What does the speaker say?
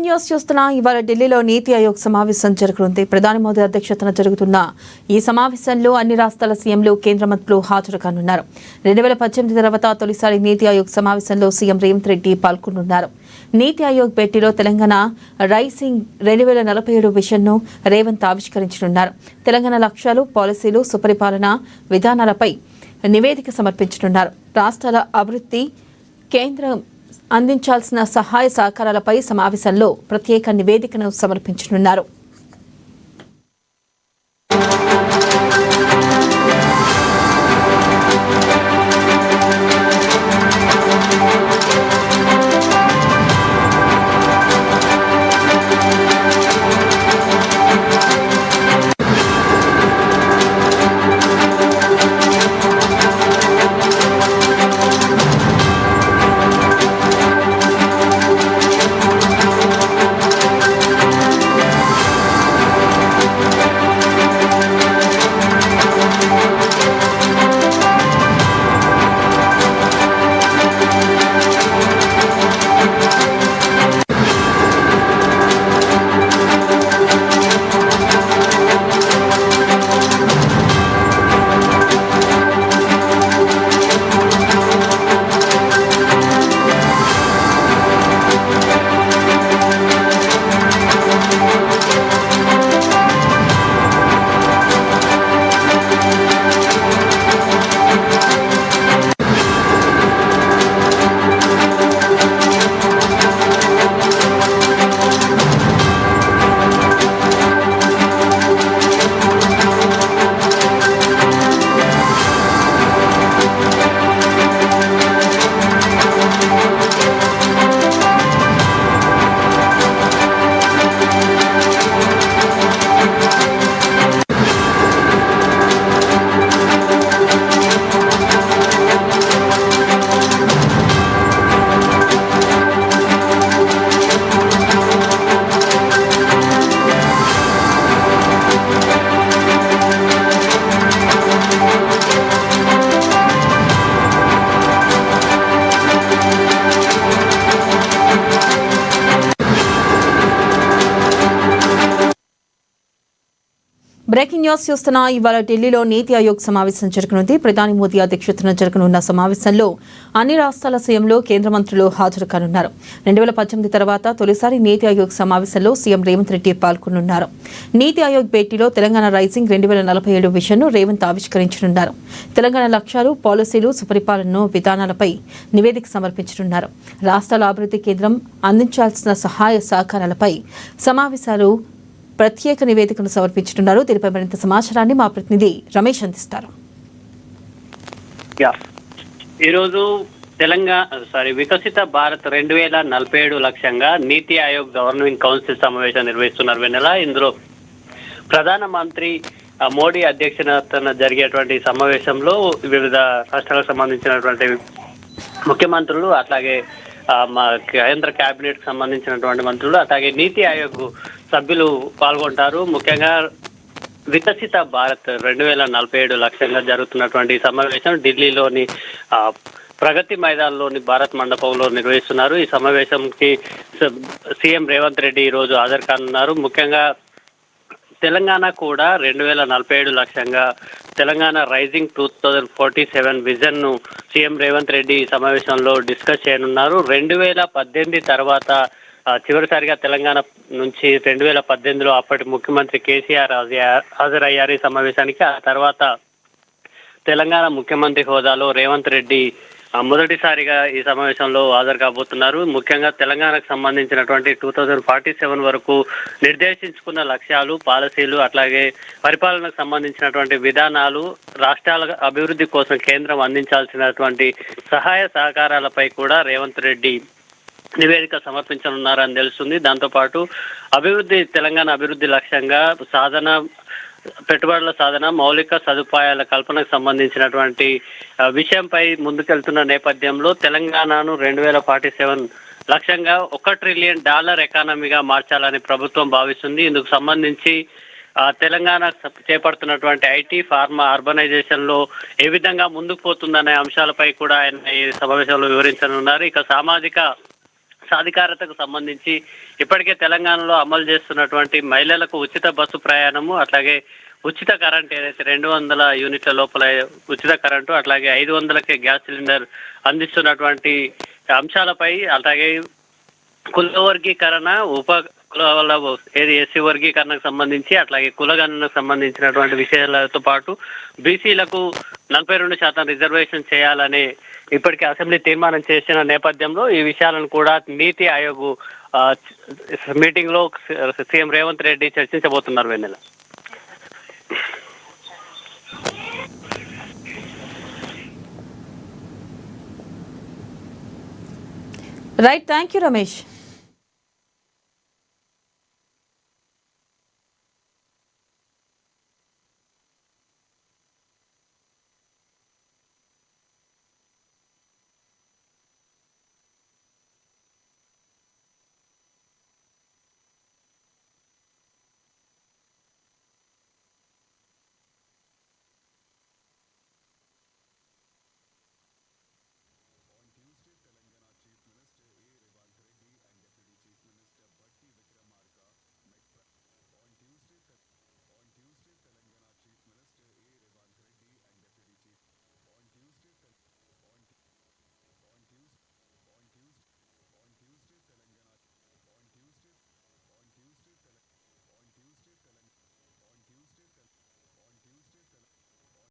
News చూస్తున్నా ఇవాళ ఢిల్లీలో నీతి ఆయోగ్ సమావేశం జరగనుంది. ప్రధాని మోదీ అధ్యక్షతన జరుగుతున్న ఈ సమావేశంలో అన్ని రాష్ట్రాల సీఎంలు, కేంద్ర మంత్రులు హాజరు కానున్నారు. 2018 తర్వాత తొలిసారి నీతి ఆయోగ్ సమావేశంలో సీఎం రేవంత్ రెడ్డి పాల్గొనున్నారు. నీతి ఆయోగ్ భేటీలో తెలంగాణ రైజింగ్ 2047 విజన్ను రేవంత్ ఆవిష్కరించనున్నారు. తెలంగాణ లక్ష్యాలు, పాలసీలు, సుపరిపాలన విధానాలపై నివేదిక సమర్పించనున్నారు. రాష్ట్రాల అభివృద్ధి కేంద్రం అందించాల్సిన సహాయ సహకారాలపై సమావేశంలో ప్రత్యేక నివేదికను సమర్పించనున్నారు. బ్రేకింగ్ న్యూస్ చూస్తున్నా ఇవాళ ఢిల్లీలో నీతి ఆయోగ్ సమావేశం జరగనుంది. ప్రధాని మోదీ అధ్యక్షతన జరగనున్న సమావేశంలో అన్ని రాష్ట్రాల సీఎంలు, కేంద్ర మంత్రులు హాజరు కానున్నారు. 2018 తర్వాత తొలిసారి నీతి ఆయోగ్ సమావేశంలో సీఎం రేవంత్ రెడ్డి పాల్గొనున్నారు. నీతి ఆయోగ్ భేటీలో తెలంగాణ రైజింగ్ 2047 విజన్ను రేవంత్ ఆవిష్కరించనున్నారు. తెలంగాణ లక్ష్యాలు, పాలసీలు, సుపరిపాలన విధానాలపై నివేదిక సమర్పించనున్నారు. రాష్ట్రాల అభివృద్ధి కేంద్రం అందించాల్సిన సహాయ సహకారాలపై సమావేశాలు ప్రత్యేక నివేదికను సమర్పించనున్నారు. దీనిపై మరింత సమాచారాన్ని మా ప్రతినిధి రమేష్ అందిస్తారు. ఈరోజు వికసిత భారత్ 2047 లక్ష్యంగా నీతి ఆయోగ్ గవర్నింగ్ కౌన్సిల్ సమావేశం నిర్వహిస్తున్నారు. వెన్నెల ఇందులో ప్రధానమంత్రి మోడీ అధ్యక్షతన జరిగేటువంటి సమావేశంలో వివిధ రాష్ట్రాలకు సంబంధించినటువంటి ముఖ్యమంత్రులు, అట్లాగే కేంద్ర కేబినెట్ కి సంబంధించినటువంటి మంత్రులు, అట్లాగే నీతి ఆయోగ్ సభ్యులు పాల్గొంటారు. ముఖ్యంగా వికసిత భారత్ 2047 లక్ష్యంగా జరుగుతున్నటువంటి సమావేశం ఢిల్లీలోని ప్రగతి మైదాన్లోని భారత్ మండపంలో నిర్వహిస్తున్నారు. ఈ సమావేశంకి సీఎం రేవంత్ రెడ్డి ఈరోజు హాజరు కానున్నారు. ముఖ్యంగా తెలంగాణ కూడా 2047 లక్ష్యంగా తెలంగాణ రైజింగ్ 2047 విజన్ ను సీఎం రేవంత్ రెడ్డి ఈ సమావేశంలో డిస్కస్ చేయనున్నారు. 2018 తర్వాత చివరిసారిగా తెలంగాణ నుంచి 2018లో అప్పటి ముఖ్యమంత్రి కేసీఆర్ హాజరయ్యారు ఈ సమావేశానికి. ఆ తర్వాత తెలంగాణ ముఖ్యమంత్రి హోదాలో రేవంత్ రెడ్డి మొదటిసారిగా ఈ సమావేశంలో హాజరు కాబోతున్నారు. ముఖ్యంగా తెలంగాణకు సంబంధించినటువంటి 2047 వరకు నిర్దేశించుకున్న లక్ష్యాలు, పాలసీలు, అట్లాగే పరిపాలనకు సంబంధించినటువంటి విధానాలు, రాష్ట్రాల అభివృద్ధి కోసం కేంద్రం అందించాల్సినటువంటి సహాయ సహకారాలపై కూడా రేవంత్ రెడ్డి నివేదిక సమర్పించనున్నారని తెలుస్తుంది. దాంతోపాటు తెలంగాణ అభివృద్ధి లక్ష్యంగా పెట్టుబడుల సాధన, మౌలిక సదుపాయాల కల్పనకు సంబంధించినటువంటి విషయంపై ముందుకెళ్తున్న నేపథ్యంలో తెలంగాణను 2047 లక్ష్యంగా $1 ట్రిలియన్ ఎకానమీగా మార్చాలని ప్రభుత్వం భావిస్తుంది. ఇందుకు సంబంధించి తెలంగాణ చేపడుతున్నటువంటి ఐటీ, ఫార్మా, అర్బనైజేషన్ లో ఏ విధంగా ముందుకు పోతుందనే అంశాలపై కూడా ఆయన ఈ సమావేశంలో వివరించనున్నారు. ఇక సామాజిక సాధికారతకు సంబంధించి ఇప్పటికే తెలంగాణలో అమలు చేస్తున్నటువంటి మహిళలకు ఉచిత బస్సు ప్రయాణము, అట్లాగే ఉచిత కరెంట్ ఏదైతే 200 యూనిట్ల లోపల ఉచిత కరెంటు, అట్లాగే 500కే గ్యాస్ సిలిండర్ అందిస్తున్నటువంటి అంశాలపై, అలాగే కుల వర్గీకరణ, ఉప కులాల ఏది ఎస్సీ వర్గీకరణకు సంబంధించి, అట్లాగే కులగణనకు సంబంధించినటువంటి విషయాలతో పాటు బీసీలకు 42% రిజర్వేషన్ చేయాలని ఇప్పటికే అసెంబ్లీ తీర్మానం చేసిన నేపథ్యంలో ఈ విషయాలను కూడా నీతి ఆయోగ్ మీటింగ్ లో సీఎం రేవంత్ రెడ్డి చర్చించబోతున్నారు. Vennela. Right, thank you Ramesh.